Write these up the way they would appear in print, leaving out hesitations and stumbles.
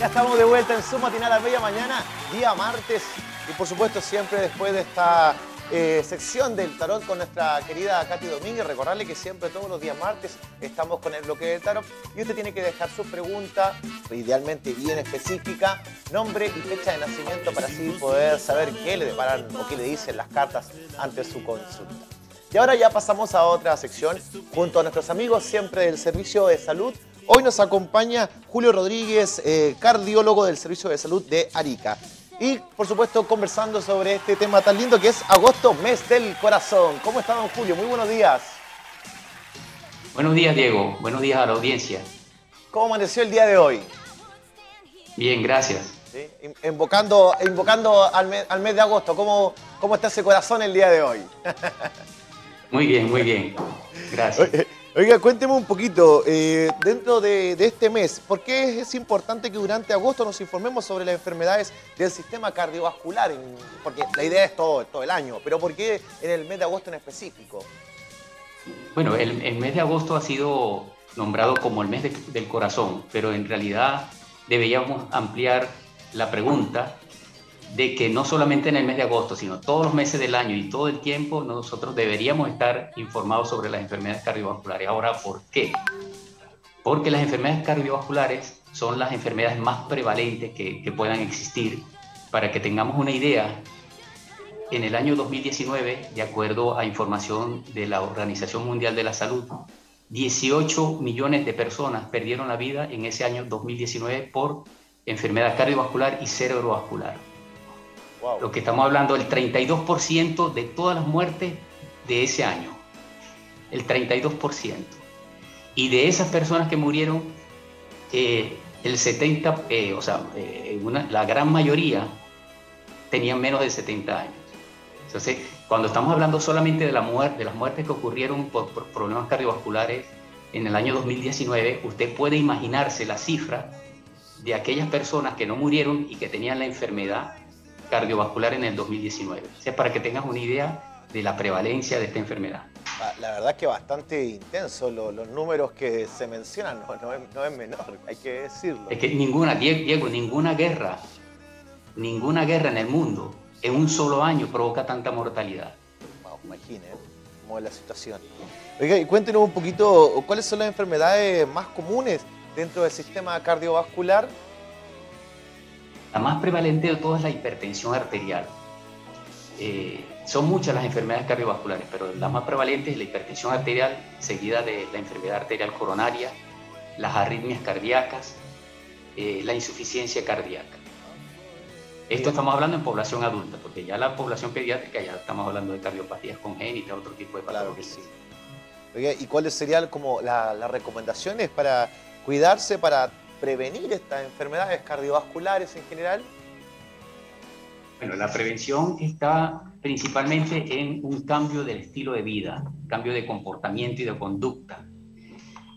Ya estamos de vuelta en su matinal a media mañana, día martes. Y por supuesto siempre después de esta sección del tarot con nuestra querida Katy Domínguez. Recordarle que siempre todos los días martes estamos con el bloque del tarot. Y usted tiene que dejar su pregunta, idealmente bien específica, nombre y fecha de nacimiento para así poder saber qué le deparan o qué le dicen las cartas ante su consulta. Y ahora ya pasamos a otra sección junto a nuestros amigos siempre del Servicio de Salud. Hoy nos acompaña Julio Rodríguez, cardiólogo del Servicio de Salud de Arica. Y, por supuesto, conversando sobre este tema tan lindo que es agosto, mes del corazón. ¿Cómo está, don Julio? Muy buenos días. Buenos días, Diego. Buenos días a la audiencia. ¿Cómo amaneció el día de hoy? Bien, gracias. ¿Sí? Invocando al mes de agosto. ¿Cómo está ese corazón el día de hoy? Muy bien, muy bien. Gracias. Oiga, cuénteme un poquito, dentro de este mes, ¿por qué es importante que durante agosto nos informemos sobre las enfermedades del sistema cardiovascular? Porque la idea es todo el año, pero ¿por qué en el mes de agosto en específico? Bueno, el mes de agosto ha sido nombrado como el mes del corazón, pero en realidad deberíamos ampliar la pregunta de que no solamente en el mes de agosto, sino todos los meses del año y todo el tiempo nosotros deberíamos estar informados sobre las enfermedades cardiovasculares. Ahora, ¿por qué? Porque las enfermedades cardiovasculares son las enfermedades más prevalentes que puedan existir. Para que tengamos una idea, en el año 2019, de acuerdo a información de la Organización Mundial de la Salud, 18 millones de personas perdieron la vida en ese año 2019 por enfermedad cardiovascular y cerebrovascular. Wow. Lo que estamos hablando, el 32% de todas las muertes de ese año. El 32%. Y de esas personas que murieron, la gran mayoría tenían menos de 70 años. Entonces, cuando estamos hablando solamente de las muertes que ocurrieron por problemas cardiovasculares en el año 2019, usted puede imaginarse la cifra de aquellas personas que no murieron y que tenían la enfermedad cardiovascular en el 2019. O sea, para que tengas una idea de la prevalencia de esta enfermedad. La verdad es que bastante intenso los números que se mencionan, no es menor, hay que decirlo. Es que Diego, ninguna guerra en el mundo en un solo año provoca tanta mortalidad. Wow, imaginen cómo es la situación. Oiga, y cuéntenos un poquito, ¿cuáles son las enfermedades más comunes dentro del sistema cardiovascular? La más prevalente de todas es la hipertensión arterial. Son muchas las enfermedades cardiovasculares, pero la más prevalente es la hipertensión arterial, seguida de la enfermedad arterial coronaria, las arritmias cardíacas, la insuficiencia cardíaca. Esto estamos hablando en población adulta, porque ya la población pediátrica ya estamos hablando de cardiopatías congénitas, otro tipo de patologías. Claro que sí. Oiga, ¿y cuáles serían como las recomendaciones para cuidarse, para prevenir estas enfermedades cardiovasculares en general? Bueno, la prevención está principalmente en un cambio del estilo de vida, cambio de comportamiento y de conducta.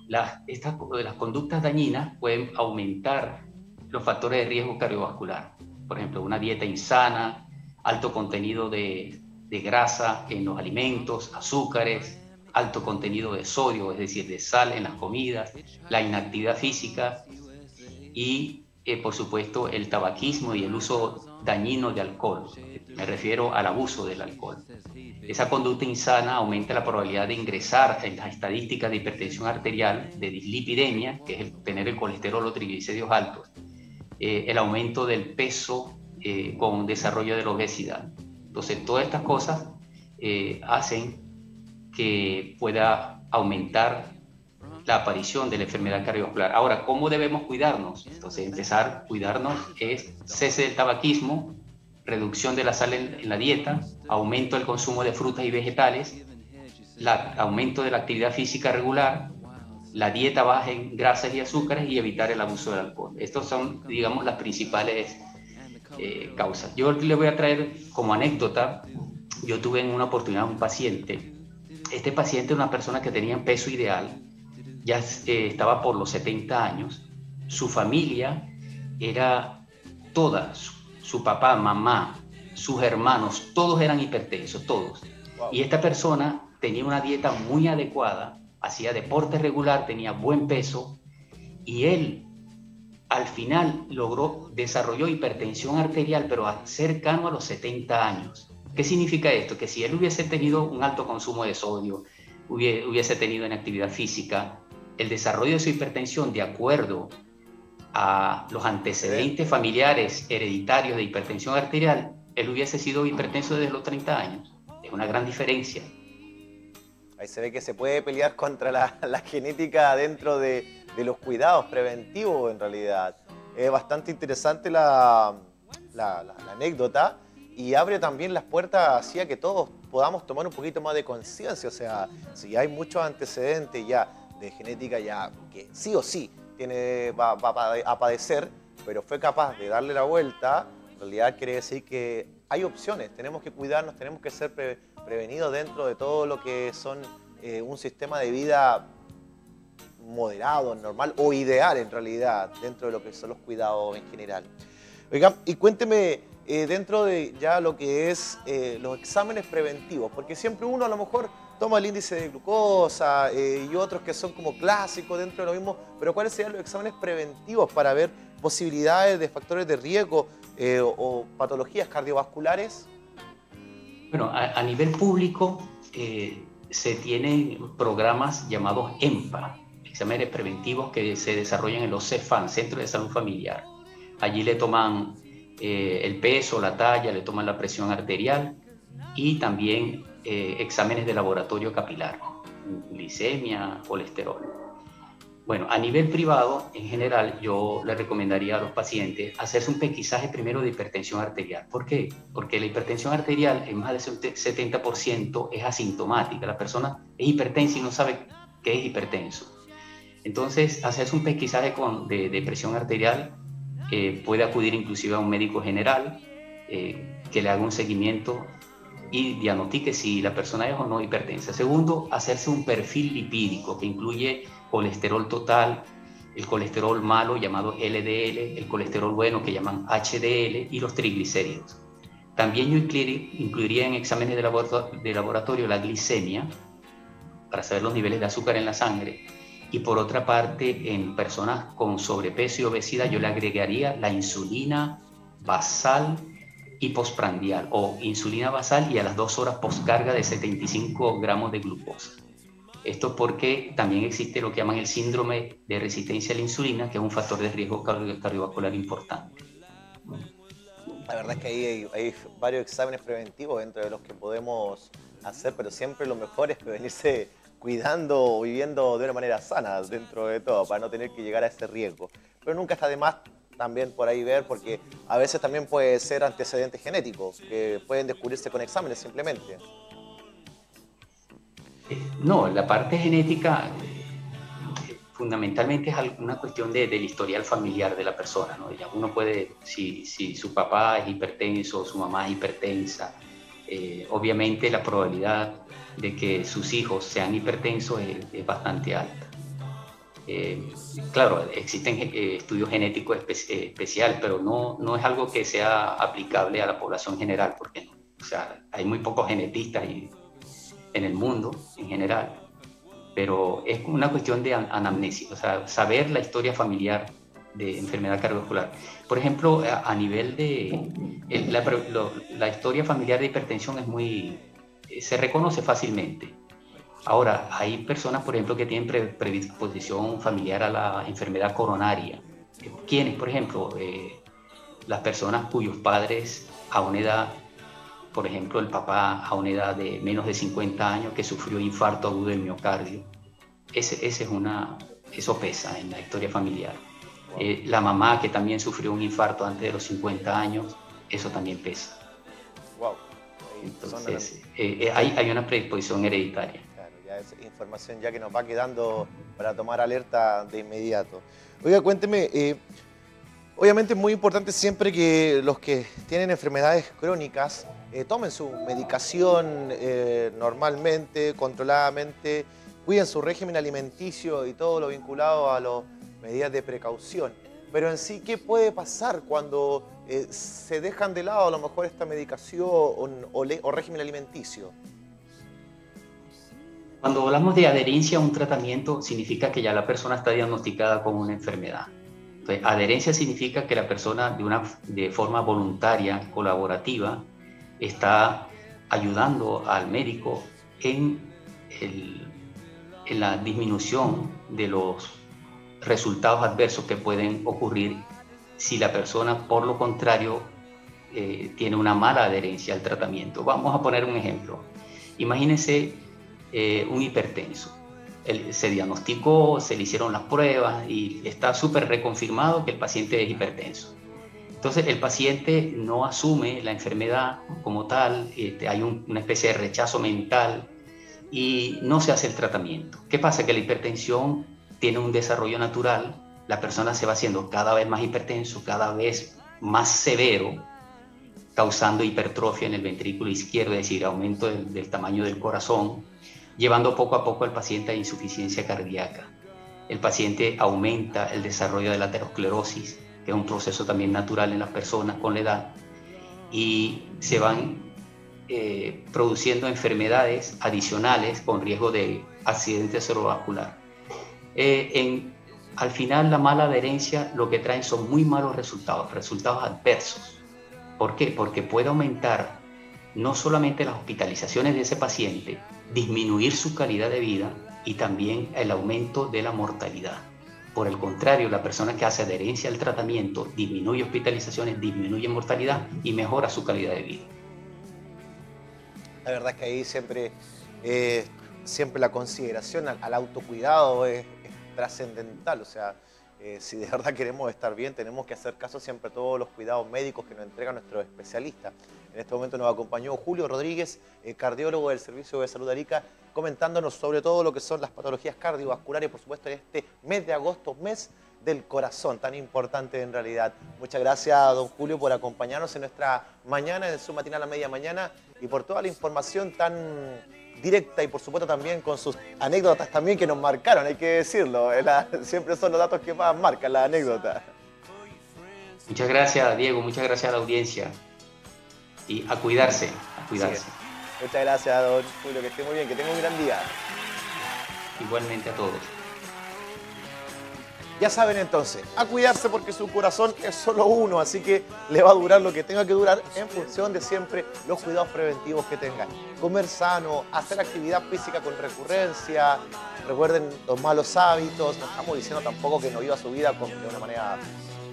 Las conductas dañinas pueden aumentar los factores de riesgo cardiovascular. Por ejemplo, una dieta insana, alto contenido de grasa en los alimentos, azúcares, alto contenido de sodio, es decir, de sal en las comidas, la inactividad física y, por supuesto, el tabaquismo y el uso dañino de alcohol. Me refiero al abuso del alcohol. Esa conducta insana aumenta la probabilidad de ingresar en las estadísticas de hipertensión arterial, de dislipidemia, que es tener el colesterol o triglicéridos altos, el aumento del peso con desarrollo de la obesidad. Entonces, todas estas cosas hacen que pueda aumentar la aparición de la enfermedad cardiovascular. Ahora, ¿cómo debemos cuidarnos? Entonces, empezar a cuidarnos es cese del tabaquismo, reducción de la sal en la dieta, aumento del consumo de frutas y vegetales, aumento de la actividad física regular, la dieta baja en grasas y azúcares y evitar el abuso del alcohol. Estas son, digamos, las principales causas. Yo le voy a traer como anécdota, yo tuve en una oportunidad un paciente. Este paciente era una persona que tenía peso ideal, ya estaba por los 70 años, su familia era toda, su papá, mamá, sus hermanos, todos eran hipertensos, todos. Wow. Y esta persona tenía una dieta muy adecuada, hacía deporte regular, tenía buen peso, y él al final desarrolló hipertensión arterial, pero cercano a los 70 años. ¿Qué significa esto? Que si él hubiese tenido un alto consumo de sodio, hubiese tenido inactividad física, el desarrollo de su hipertensión, de acuerdo a los antecedentes familiares hereditarios de hipertensión arterial, él hubiese sido hipertenso desde los 30 años. Es una gran diferencia. Ahí se ve que se puede pelear contra la genética dentro de los cuidados preventivos, en realidad. Es bastante interesante la anécdota, y abre también las puertas hacia que todos podamos tomar un poquito más de conciencia. O sea, si hay muchos antecedentes ya de genética ya que sí o sí va a padecer, pero fue capaz de darle la vuelta, en realidad quiere decir que hay opciones. Tenemos que cuidarnos, tenemos que ser prevenidos dentro de todo lo que son un sistema de vida moderado, normal o ideal en realidad, dentro de lo que son los cuidados en general. Oiga, y cuénteme, dentro de ya lo que es los exámenes preventivos, porque siempre uno a lo mejor toma el índice de glucosa y otros que son como clásicos dentro de lo mismo, pero ¿cuáles serían los exámenes preventivos para ver posibilidades de factores de riesgo o patologías cardiovasculares? Bueno, a nivel público se tienen programas llamados EMPA, exámenes preventivos que se desarrollan en los CEFAM, Centros de Salud Familiar. Allí le toman el peso, la talla, le toman la presión arterial y también exámenes de laboratorio capilar, glicemia, colesterol. Bueno, a nivel privado, en general, yo le recomendaría a los pacientes hacerse un pesquisaje primero de hipertensión arterial. ¿Por qué? Porque la hipertensión arterial en más del 70% es asintomática. La persona es hipertensa y no sabe que es hipertenso. Entonces, hacerse un pesquisaje de presión arterial, puede acudir inclusive a un médico general que le haga un seguimiento y diagnostique si la persona es o no hipertensa. Segundo, hacerse un perfil lipídico que incluye colesterol total, el colesterol malo llamado LDL, el colesterol bueno que llaman HDL y los triglicéridos. También yo incluiría en exámenes de laboratorio la glicemia para saber los niveles de azúcar en la sangre, y por otra parte en personas con sobrepeso y obesidad yo le agregaría la insulina basal y postprandial, o insulina basal y a las 2 horas postcarga de 75 gramos de glucosa. Esto porque también existe lo que llaman el síndrome de resistencia a la insulina, que es un factor de riesgo cardiovascular importante. La verdad es que hay varios exámenes preventivos dentro de los que podemos hacer, pero siempre lo mejor es prevenirse cuidando o viviendo de una manera sana dentro de todo, para no tener que llegar a ese riesgo. Pero nunca está de más también por ahí ver, porque a veces también puede ser antecedentes genéticos, que pueden descubrirse con exámenes simplemente. No, la parte genética fundamentalmente es una cuestión del historial familiar de la persona, ¿no? Ya uno puede, si su papá es hipertenso, su mamá es hipertensa, obviamente la probabilidad de que sus hijos sean hipertensos es bastante alta. Claro, existen estudios genéticos especiales, pero no es algo que sea aplicable a la población general, porque o sea, hay muy pocos genetistas en el mundo en general, pero es una cuestión de anamnesis, o sea, saber la historia familiar de enfermedad cardiovascular. Por ejemplo, a nivel de la historia familiar de hipertensión se reconoce fácilmente. Ahora, hay personas, por ejemplo, que tienen predisposición familiar a la enfermedad coronaria. ¿Quiénes? Por ejemplo, las personas cuyos padres a una edad, por ejemplo, el papá a una edad de menos de 50 años que sufrió infarto agudo del miocardio. Eso pesa en la historia familiar. La mamá que también sufrió un infarto antes de los 50 años, eso también pesa. Wow. Entonces, hay una predisposición hereditaria. Claro, ya es información ya que nos va quedando para tomar alerta de inmediato. Oiga, cuénteme, obviamente es muy importante siempre que los que tienen enfermedades crónicas tomen su medicación normalmente, controladamente, cuiden su régimen alimenticio y todo lo vinculado a las medidas de precaución. Pero en sí, ¿qué puede pasar cuando se dejan de lado a lo mejor esta medicación o régimen alimenticio? Cuando hablamos de adherencia a un tratamiento, significa que ya la persona está diagnosticada con una enfermedad. Entonces, adherencia significa que la persona de forma voluntaria, colaborativa, está ayudando al médico en la disminución de los resultados adversos que pueden ocurrir si la persona, por lo contrario, tiene una mala adherencia al tratamiento. Vamos a poner un ejemplo. Imagínense un hipertenso. Se diagnosticó, se le hicieron las pruebas y está súper reconfirmado que el paciente es hipertenso. Entonces el paciente no asume la enfermedad como tal, hay una especie de rechazo mental y no se hace el tratamiento. ¿Qué pasa? Que la hipertensión tiene un desarrollo natural, la persona se va haciendo cada vez más hipertenso, cada vez más severo, causando hipertrofia en el ventrículo izquierdo, es decir, aumento del tamaño del corazón, llevando poco a poco al paciente a insuficiencia cardíaca. El paciente aumenta el desarrollo de la aterosclerosis, que es un proceso también natural en las personas con la edad, y se van produciendo enfermedades adicionales con riesgo de accidente cerebrovascular. Al final, la mala adherencia lo que traen son muy malos resultados adversos. ¿Por qué? Porque puede aumentar no solamente las hospitalizaciones de ese paciente, disminuir su calidad de vida y también el aumento de la mortalidad. Por el contrario, la persona que hace adherencia al tratamiento disminuye hospitalizaciones, disminuye mortalidad y mejora su calidad de vida. La verdad es que ahí siempre la consideración al autocuidado es trascendental. O sea, si de verdad queremos estar bien, tenemos que hacer caso siempre a todos los cuidados médicos que nos entregan nuestros especialistas. En este momento nos acompañó Julio Rodríguez, cardiólogo del Servicio de Salud Arica, comentándonos sobre todo lo que son las patologías cardiovasculares, por supuesto, en este mes de agosto, mes del corazón, tan importante en realidad. Muchas gracias, don Julio, por acompañarnos en nuestra mañana, en su matinal a media mañana, y por toda la información tan directa y por supuesto también con sus anécdotas también que nos marcaron, hay que decirlo. Siempre son los datos que más marcan, las anécdotas. Muchas gracias, Diego, muchas gracias a la audiencia. Y a cuidarse, a cuidarse. Sí. Muchas gracias, don Julio, que esté muy bien, que tenga un gran día. Igualmente a todos. Ya saben entonces, a cuidarse porque su corazón es solo uno, así que le va a durar lo que tenga que durar en función de siempre los cuidados preventivos que tengan. Comer sano, hacer actividad física con recurrencia, recuerden los malos hábitos, no estamos diciendo tampoco que no viva su vida de una manera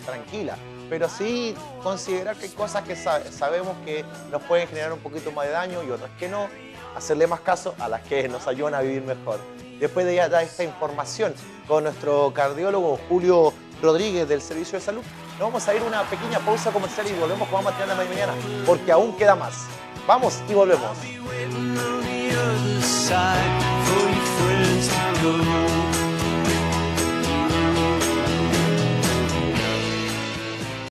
tranquila, pero sí considerar que hay cosas que sabemos que nos pueden generar un poquito más de daño y otras que no, hacerle más caso a las que nos ayudan a vivir mejor. Después de ya dar esta información con nuestro cardiólogo Julio Rodríguez del Servicio de Salud, nos vamos a ir a una pequeña pausa comercial y volvemos con más mañana de mañana, porque aún queda más. Vamos y volvemos.